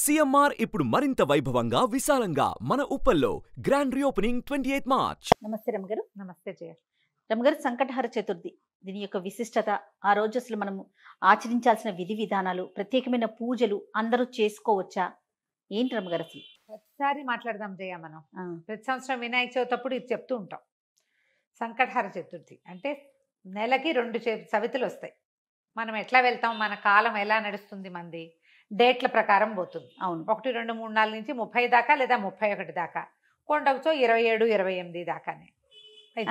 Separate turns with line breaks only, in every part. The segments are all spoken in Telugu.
సీఎంఆర్ ఇప్పుడు మరింత వైభవంగా విశాలంగా మన ఉప్పల్లో గ్రాండ్ రీఓపెనింగ్ 28 మార్చ్.
నమస్తే రమగారు.
నమస్తే జయ.
రమగారు, సంకటహర చతుర్థి దీని యొక్క విశిష్టత, ఆ రోజు అసలు మనము ఆచరించాల్సిన విధి విధానాలు, ప్రత్యేకమైన పూజలు అందరూ చేసుకోవచ్చా, ఏంటి రమగారు అసలు?
ప్రతిసారి మాట్లాడదాం జయ. మనం ప్రతి సంవత్సరం వినాయక చవితి అప్పుడు ఇది చెప్తూ ఉంటాం. సంకటహర చతుర్థి అంటే నెలకి 2 సవితులు వస్తాయి. మనం ఎట్లా వెళ్తాం, మన కాలం ఎలా నడుస్తుంది, మంది డేట్ల ప్రకారం పోతుంది.
అవును,
1, 2, 3, 4 నుంచి 30 దాకా లేదా 31 దాకా, కొండవచో 27, 28 దాకానే.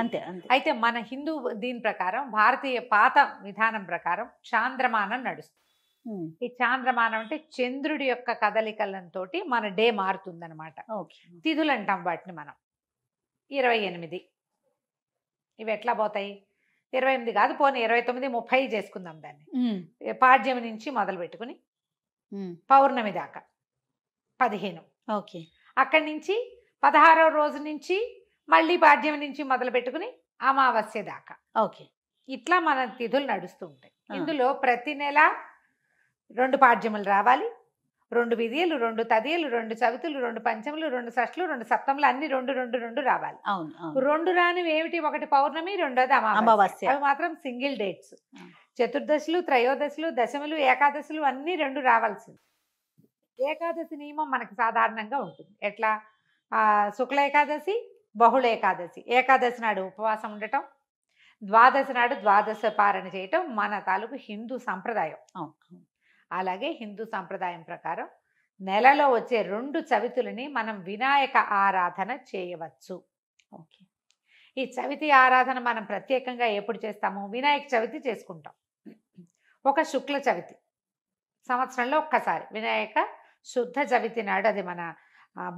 అంతే అంతే.
అయితే మన హిందూ దీని ప్రకారం, భారతీయ పాత విధానం ప్రకారం చాంద్రమానం నడుస్తుంది. ఈ చాంద్రమానం అంటే చంద్రుడి యొక్క కదలికలతో మన డే మారుతుంది అనమాట. తిథులు అంటాం వాటిని మనం. 28 ఇవి ఎట్లా పోతాయి? 28 కాదు, పోనీ 29, 30 చేసుకుందాం దాన్ని. పాడ్యం నుంచి మొదలు పెట్టుకుని పౌర్ణమి దాకా 15.
ఓకే.
అక్కడి నుంచి 16వ రోజు నుంచి మళ్ళీ పాడ్యం నుంచి మొదలు పెట్టుకుని అమావాస్య దాకా.
ఓకే.
ఇట్లా మన తిథులు నడుస్తూ ఉంటాయి. ఇందులో ప్రతి నెల 2 పాడ్యములు రావాలి, 2 విధియలు, 2 తదియలు, 2 చవితులు, 2 పంచములు, 2 షష్ఠులు, 2 సప్తములు, అన్ని 2 రావాలి.
అవును.
2 రానివి ఏమిటి? ఒకటి పౌర్ణమి, రెండోది అమావాస్య. అవి మాత్రం సింగిల్ డేట్స్. చతుర్దశులు, త్రయోదశులు, దశములు, ఏకాదశులు అన్ని 2 రావాల్సింది. ఏకాదశి నియమం మనకి సాధారణంగా ఉంటుంది. ఎట్లా? శుక్ల ఏకాదశి, బహుళ ఏకాదశి. ఏకాదశి నాడు ఉపవాసం ఉండటం, ద్వాదశి నాడు ద్వాదశ పారణ చేయటం మన తాలూకు హిందూ సంప్రదాయం. అలాగే హిందూ సంప్రదాయం ప్రకారం నెలలో వచ్చే 2 చవితులని మనం వినాయక ఆరాధన చేయవచ్చు.
ఓకే.
ఈ చవితి ఆరాధన మనం ప్రత్యేకంగా ఎప్పుడు చేస్తాము? వినాయక చవితి చేసుకుంటాం. ఒక శుక్ల చవితి సంవత్సరంలో ఒక్కసారి, వినాయక శుద్ధ చవితి నాడు, అది మన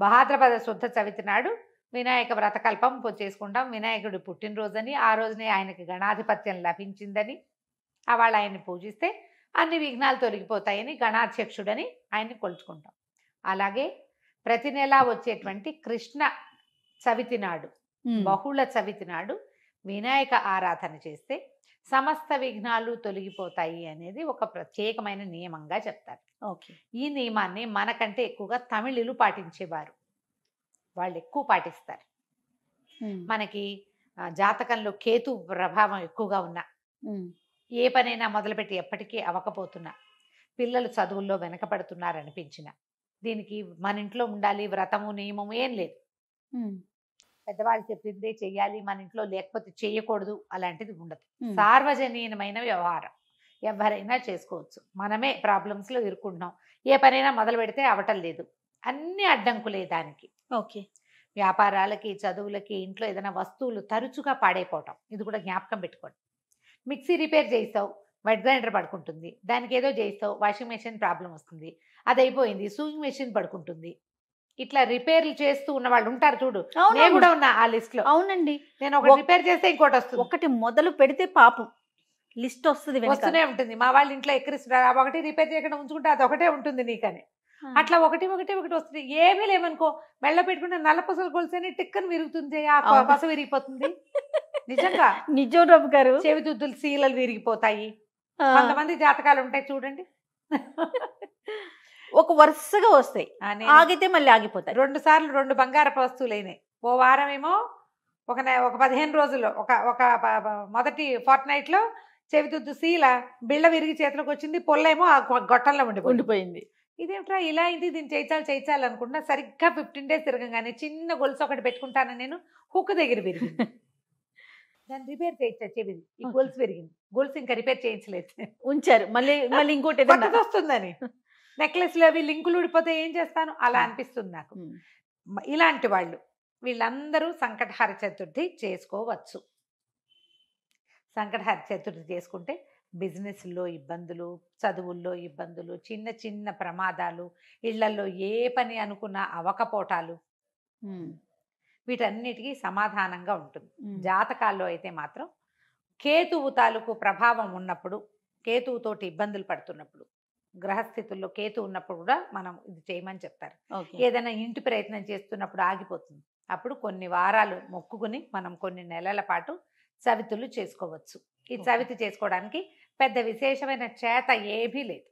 భాద్రపద శుద్ధ చవితి నాడు వినాయక వ్రతకల్పం చేసుకుంటాం. వినాయకుడి పుట్టినరోజని, ఆ రోజునే ఆయనకి గణాధిపత్యం లభించిందని, వాళ్ళు ఆయన్ని పూజిస్తే అన్ని విఘ్నాలు తొలగిపోతాయని గణాధ్యక్షుడని ఆయన్ని కొలుచుకుంటాం. అలాగే ప్రతి నెలా వచ్చేటువంటి కృష్ణ చవితి నాడు, బహుళ చవితి నాడు వినాయక ఆరాధన చేస్తే సమస్త విఘ్నాలు తొలగిపోతాయి అనేది ఒక ప్రత్యేకమైన నియమంగా చెప్తారు.
ఓకే.
ఈ నియమాన్ని మనకంటే ఎక్కువగా తమిళులు పాటించేవారు. వాళ్ళు ఎక్కువ పాటిస్తారు. మనకి జాతకంలో కేతు ప్రభావం ఎక్కువగా ఉన్నా, ఏ పనైనా మొదలుపెట్టి ఎప్పటికీ అవ్వకపోతున్నా, పిల్లలు చదువుల్లో వెనకపడుతున్నారనిపించిన, దీనికి మన ఇంట్లో ఉండాలి వ్రతము నియమము ఏం లేదు. పెద్దవాళ్ళు చెప్పిందే చెయ్యాలి, మన ఇంట్లో లేకపోతే చేయకూడదు అలాంటిది ఉండదు. సార్వజనీయమైన వ్యవహారం, ఎవరైనా చేసుకోవచ్చు. మనమే ప్రాబ్లమ్స్లో ఇరుక్కుంటున్నాం. ఏ పనైనా మొదలు పెడితే అవటం లేదు, అన్ని అడ్డంకులే దానికి.
ఓకే.
వ్యాపారాలకి, చదువులకి, ఇంట్లో ఏదైనా వస్తువులు తరచుగా పాడైపోవటం, ఇది కూడా జ్ఞాపకం పెట్టుకోండి. మిక్సీ రిపేర్ చేయిస్తావు, వెట్ గ్రైండర్ పడుకుంటుంది. దానికి ఏదో చేయిస్తావు, వాషింగ్ మెషిన్ ప్రాబ్లం వస్తుంది, అది అయిపోయింది, సూయింగ్ మెషిన్ పడుకుంటుంది. ఇట్లా రిపేర్లు చేస్తూ ఉన్న వాళ్ళు ఉంటారు చూడు. నేను కూడా ఉన్నా ఆ లిస్ట్ లో.
అవునండి.
నేను ఒకటి రిపేర్ చేస్తే ఇంకోటి వస్తుంది.
ఒకటి మొదలు పెడితే పాపం లిస్ట్
వస్తూనే ఉంటుంది. మా వాళ్ళ ఇంట్లో ఎక్కిరిస్తున్నారు, ఒకటి రిపేర్ చేయకుండా ఉంచుకుంటే అది ఒకటే ఉంటుంది నీకని. అట్లా ఒకటి వస్తుంది. ఏమీ లేవనుకో, మెళ్ళ పెట్టుకుంటే నల్ల పసలు కొలిసేనే టిక్కని విరుగుతుంది, ఆ పస విరిగిపోతుంది. నిజంగా
నిజం రఘు గారు.
చెవిదుద్దులు సీలలు విరిగిపోతాయి. కొంతమంది జాతకాలు ఉంటాయి చూడండి,
ఒక వరుసగా వస్తాయి, ఆగితే మళ్ళీ ఆగిపోతాయి.
2 సార్లు 2 బంగారపు వస్తువులు అయినాయి. ఓ వారం ఏమో ఒక 15 రోజుల్లో ఒక మొదటి ఫోర్ట్ నైట్ లో చెవిదుద్దు సీల బిళ్ళ విరిగి చేతిలోకి వచ్చింది, పొల్లేమో ఆ గొట్టంలో ఉండిపోయింది. ఇదేమిట్రా ఇలా అయింది, దీన్ని చేయించాలి అనుకుంటున్నా. సరిగ్గా 15 days తిరగగానే చిన్న గొలుసు ఒకటి పెట్టుకుంటాను నేను, హుక్ దగ్గర విరిగింది. దాన్ని రిపేర్ చేయించా, చెవిది ఈ గొలుసు విరిగింది. గొలుసు ఇంకా రిపేర్ చేయించలేదు,
ఉంచారు. మళ్ళీ ఇంకోటి
వస్తుందని. నెక్లెస్లు అవి లింకులు ఊడిపోతే ఏం చేస్తాను, అలా అనిపిస్తుంది నాకు. ఇలాంటి వాళ్ళు వీళ్ళందరూ సంకటహర చతుర్థి చేసుకోవచ్చు. సంకటహర చతుర్థి చేసుకుంటే బిజినెస్లో ఇబ్బందులు, చదువుల్లో ఇబ్బందులు, చిన్న చిన్న ప్రమాదాలు, ఇళ్లలో ఏ పని అనుకున్నా అవకపోటాలు, వీటన్నిటికీ సమాధానంగా ఉంటుంది. జాతకాల్లో అయితే మాత్రం కేతువు తాలూకు ప్రభావం ఉన్నప్పుడు, కేతువుతోటి ఇబ్బందులు పడుతున్నప్పుడు, గ్రహస్థితుల్లో కేతు ఉన్నప్పుడు కూడా మనం ఇది చేయమని చెప్తారు. ఏదైనా ఇంటి ప్రయత్నం చేస్తున్నప్పుడు ఆగిపోతుంది, అప్పుడు కొన్ని వారాలు మొక్కుకుని మనం కొన్ని నెలల పాటు చవితులు చేసుకోవచ్చు. ఈ చవితి చేసుకోవడానికి పెద్ద విశేషమైన చేత ఏమీ లేదు.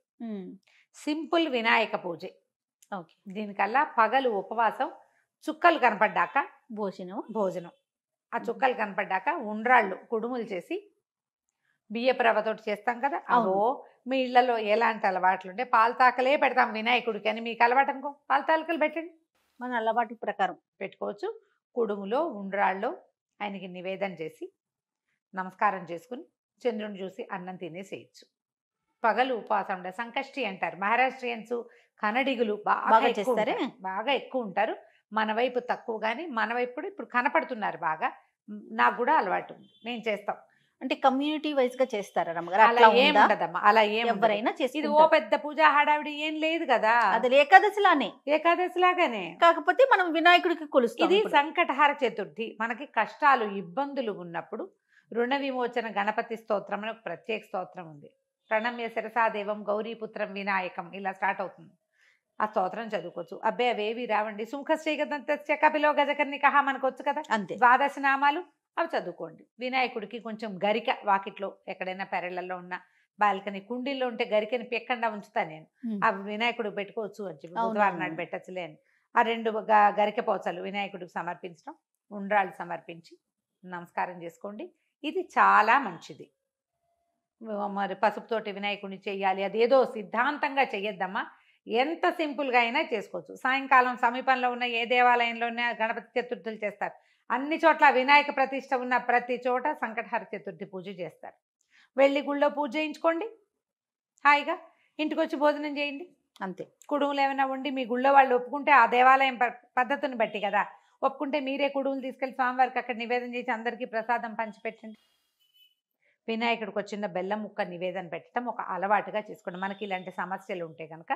సింపుల్ వినాయక పూజ.
ఓకే.
దీనికల్లా పగలు ఉపవాసం, చుక్కలు కనపడ్డాక భోజనం. ఆ చుక్కలు కనపడ్డాక ఉండ్రాళ్ళు కుడుములు చేసి బియ్యపు రవ్వతోటి చేస్తాం కదా, అవో మీ ఇళ్లలో ఎలాంటి అలవాట్లు ఉంటే పాలతాకలే పెడతాం వినాయకుడికి అని మీకు అలవాటు అనుకో, పాలతాకలు పెట్టండి,
మన అలవాటు ప్రకారం
పెట్టుకోవచ్చు. కుడుములో ఉండ్రాళ్ళు ఆయనకి నివేదన చేసి నమస్కారం చేసుకుని చంద్రుని చూసి అన్నం తినేసేయచ్చు. పగలు ఉపవాసం ఉండే సంకష్టి అంటారు మహారాష్ట్రియన్స్, కన్నడిగులు బాగా ఎక్కువ ఉంటారు. మన వైపు తక్కువ, కానీ మన వైపు కూడా ఇప్పుడు కనపడుతున్నారు బాగా. నాకు కూడా అలవాటు ఉంది, నేను చేస్తాం.
అంటే కమ్యూనిటీ వైజ్ గా చేస్తారా రమ్మగారు?
అలా ఏం ఉండదమ్మా, అలా ఏం
ఎవరైనా చేసి
ఇది ఓ పెద్ద పూజా హడావిడి ఏం లేదు కదా,
అది ఏకాదశిలానే.
ఏకాదశి లాగానే,
కాకపోతే మనం వినాయకుడికి కొలుస్తాం.
ఇది సంకటహార చతుర్థి. మనకి కష్టాలు ఇబ్బందులు ఉన్నప్పుడు రుణ విమోచన గణపతి స్తోత్రం అని ఒక ప్రత్యేక స్తోత్రం ఉంది. ప్రణమ్య శిరసాదేవం గౌరీపుత్రం వినాయకం ఇలా స్టార్ట్ అవుతుంది. ఆ స్తోత్రం చదువుకోవచ్చు. అబ్బాయి అవేవి రావండి, సుముఖశ్రీగదంతస్య కపిలో గజకర్ణికః మనకు వచ్చు కదా,
అంతే.
ద్వాదశ నామాలు అవి చదువుకోండి. వినాయకుడికి కొంచెం గరిక వాకిట్లో ఎక్కడైనా పెరళ్ళల్లో ఉన్న బాల్కనీ కుండీల్లో ఉంటే గరికని పెక్కండా ఉంచుతా నేను, ఆ వినాయకుడికి పెట్టుకోవచ్చు అని చెప్పి, బుధవారం నాడు పెట్టచ్చులే అని. ఆ 2 గరిక పోచలు వినాయకుడికి సమర్పించడం, ఉండ్రాళ్ళు సమర్పించి నమస్కారం చేసుకోండి. ఇది చాలా మంచిది. మరి పసుపుతోటి వినాయకుడిని చెయ్యాలి అదేదో సిద్ధాంతంగా చెయ్యొద్దమ్మా, ఎంత సింపుల్గా అయినా చేసుకోవచ్చు. సాయంకాలం సమీపంలో ఉన్న ఏ దేవాలయంలోనే గణపతి చతుర్థులు చేస్తారు. అన్ని చోట్ల వినాయక ప్రతిష్ట ఉన్న ప్రతి చోట సంకటహర చతుర్థి పూజ చేస్తారు. వెళ్ళి గుళ్ళో పూజ చేయించుకోండి, హాయిగా ఇంటికి వచ్చి భోజనం చేయండి అంతే. కుడుములు ఏమైనా ఉండి మీ గుళ్ళో వాళ్ళు ఒప్పుకుంటే, ఆ దేవాలయం పద్ధతిని బట్టి కదా, ఒప్పుకుంటే మీరే కుడుములు తీసుకెళ్ళి స్వామివారికి అక్కడ నివేదన చేసి అందరికీ ప్రసాదం పంచిపెట్టండి. వినాయకుడికి వచ్చిన బెల్లం ముక్క నివేదన పెట్టడం ఒక అలవాటుగా చేసుకోండి. మనకి ఇలాంటి సమస్యలు ఉంటే కనుక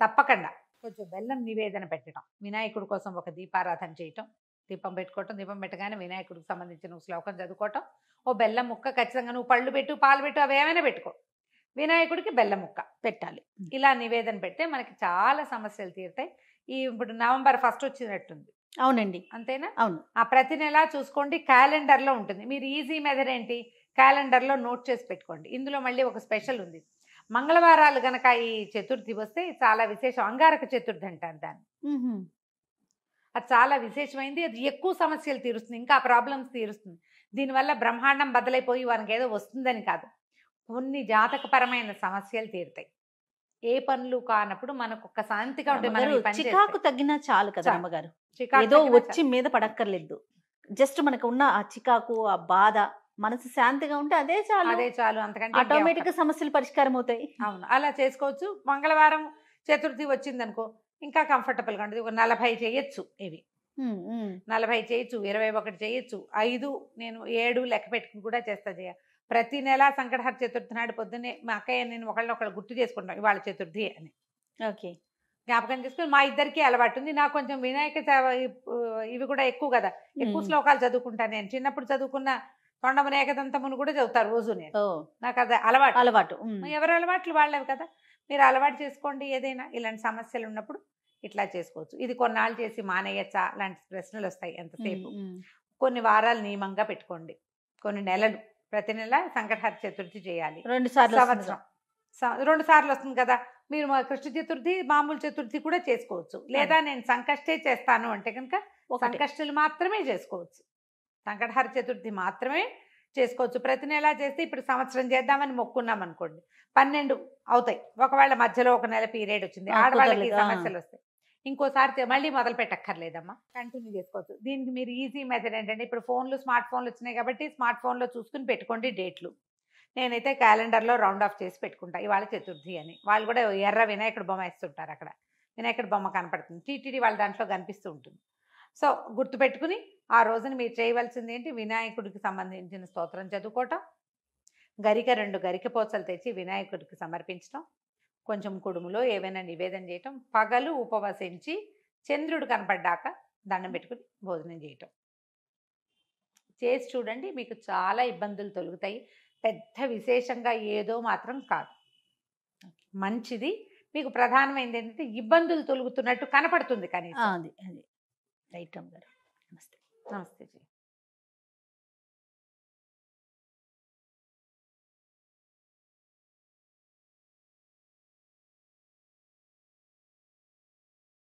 తప్పకుండా కొంచెం బెల్లం నివేదన పెట్టడం, వినాయకుడి కోసం ఒక దీపారాధన చేయటం, దీపం పెట్టుకోవటం, దీపం పెట్టగానే వినాయకుడికి సంబంధించిన శ్లోకం చదువుకోవటం, ఓ బెల్లం ముక్క ఖచ్చితంగా నువ్వు పళ్ళు పెట్టు పాలు పెట్టు అవి ఏమైనా పెట్టుకో, వినాయకుడికి బెల్లం ముక్క పెట్టాలి. ఇలా నివేదన పెడితే మనకి చాలా సమస్యలు తీరుతాయి. ఇప్పుడు నవంబర్ 1 వచ్చినట్టుంది.
అవునండి,
అంతేనా?
అవును.
ఆ ప్రతి నెల చూసుకోండి, క్యాలెండర్లో ఉంటుంది. మీరు ఈజీ మెథడ్ ఏంటి, క్యాలెండర్లో నోట్ చేసి పెట్టుకోండి. ఇందులో మళ్ళీ ఒక స్పెషల్ ఉంది. మంగళవారాలు గనక ఈ చతుర్థి వస్తే చాలా విశేషం. అంగారక చతుర్థి అంటారు దాన్ని. అది చాలా విశేషమైంది. అది ఎక్కువ సమస్యలు తీరుస్తుంది, ఇంకా ప్రాబ్లమ్స్ తీరుస్తుంది. దీనివల్ల బ్రహ్మాండం బదలైపోయి వారికి ఏదో వస్తుందని కాదు, కొన్ని జాతకపరమైన సమస్యలు తీరుతాయి. ఏ పనులు కానప్పుడు మనకు ఒక శాంతిగా ఉంటుంది.
చికాకు తగ్గినా చాలు కదా అమ్మగారు, ఏదో వచ్చి మీద పడక్కర్లేదు. జస్ట్ మనకు ఉన్న ఆ చికాకు, ఆ బాధ, మనసు శాంతిగా ఉంటే అదే చాలు. అంతకంటే ఆటోమేటిక్ గా సమస్యలు పరిష్కారం అవుతాయి.
అవును, అలా చేసుకోవచ్చు. మంగళవారం చతుర్థి వచ్చిందనుకో ఇంకా కంఫర్టబుల్గా ఉంటుంది. ఒక 40 చేయొచ్చు, ఇవి 40 చేయొచ్చు, 21 చేయొచ్చు, 5 నేను 7 లెక్క పెట్టుకుని కూడా చేస్తా. ప్రతి నెల సంకటహర చతుర్థి నాడు పొద్దున్నే మా అక్కయ్య నేను ఒకళ్ళు గుర్తు చేసుకుంటాం ఇవాళ చతుర్థి అని.
ఓకే,
జ్ఞాపకం చేసుకుని మా ఇద్దరికి అలవాటు ఉంది. నాకు కొంచెం వినాయక ఇవి కూడా ఎక్కువ కదా, ఎక్కువ శ్లోకాలు చదువుకుంటాను. నేను చిన్నప్పుడు చదువుకున్న తొండమున ఏకదంతమును కూడా చదువుతారు రోజు నేను. నాకు అది అలవాటు. ఎవరి అలవాట్లు వాళ్ళవి కదా, మీరు అలవాటు చేసుకోండి. ఏదైనా ఇలాంటి సమస్యలు ఉన్నప్పుడు ఇట్లా చేసుకోవచ్చు. ఇది కొన్నాళ్ళు చేసి మానేయచ్చా లాంటి ప్రశ్నలు వస్తాయి ఎంతసేపు. కొన్ని వారాలు నియమంగా పెట్టుకోండి, కొన్ని నెలలు, ప్రతి నెల సంకటహర చతుర్థి చేయాలి.
2 సార్లు
సంవత్సరం 2 సార్లు వస్తుంది కదా. మీరు కృష్ణ చతుర్థి మామూలు చతుర్థి కూడా చేసుకోవచ్చు. లేదా నేను సంకష్టే చేస్తాను అంటే కనుక సంకష్టులు మాత్రమే చేసుకోవచ్చు, సంకటహర చతుర్థి మాత్రమే చేసుకోవచ్చు. ప్రతి నెల చేస్తే ఇప్పుడు సంవత్సరం చేద్దామని మొక్కున్నాం అనుకోండి, 12 అవుతాయి. ఒకవేళ మధ్యలో ఒక నెల పీరియడ్ వచ్చింది, ఆడవాళ్ళకి సమస్యలు వస్తాయి, ఇంకోసారి మళ్ళీ మొదలు పెట్టక్కర్లేదమ్మా, కంటిన్యూ చేసుకోవచ్చు. దీనికి మీరు ఈజీ మెథడ్ ఏంటంటే, ఇప్పుడు స్మార్ట్ ఫోన్లు వచ్చినాయి కాబట్టి స్మార్ట్ ఫోన్లో చూసుకుని పెట్టుకోండి డేట్లు. నేనైతే క్యాలెండర్లో రౌండ్ ఆఫ్ చేసి పెట్టుకుంటా ఇవాళ చతుర్థి అని. వాళ్ళు కూడా ఎర్ర వినాయకుడు బొమ్మ వేస్తుంటారు, అక్కడ వినాయకుడు బొమ్మ కనపడుతుంది, టీటీడీ వాళ్ళ దాంట్లో కనిపిస్తూ ఉంటుంది. సో గుర్తుపెట్టుకుని ఆ రోజున మీరు చేయవలసింది ఏంటి, వినాయకుడికి సంబంధించిన స్తోత్రం చదువుకోవటం, 2 గరిక పోచలు తెచ్చి వినాయకుడికి సమర్పించడం, కొంచెం కుడుములో ఏవైనా నివేదన చేయటం, పగలు ఉపవసించి చంద్రుడు కనపడ్డాక దండం పెట్టుకుని భోజనం చేయటం చేసి చూడండి. మీకు చాలా ఇబ్బందులు తొలుగుతాయి. పెద్ద విశేషంగా ఏదో మాత్రం కాదు, మంచిది. మీకు ప్రధానమైనది ఏంటంటే ఇబ్బందులు తొలుగుతున్నట్టు కనపడుతుంది కానీ.
అది రైట్ అమ్మ గారు. నమస్తే.
నమస్తే.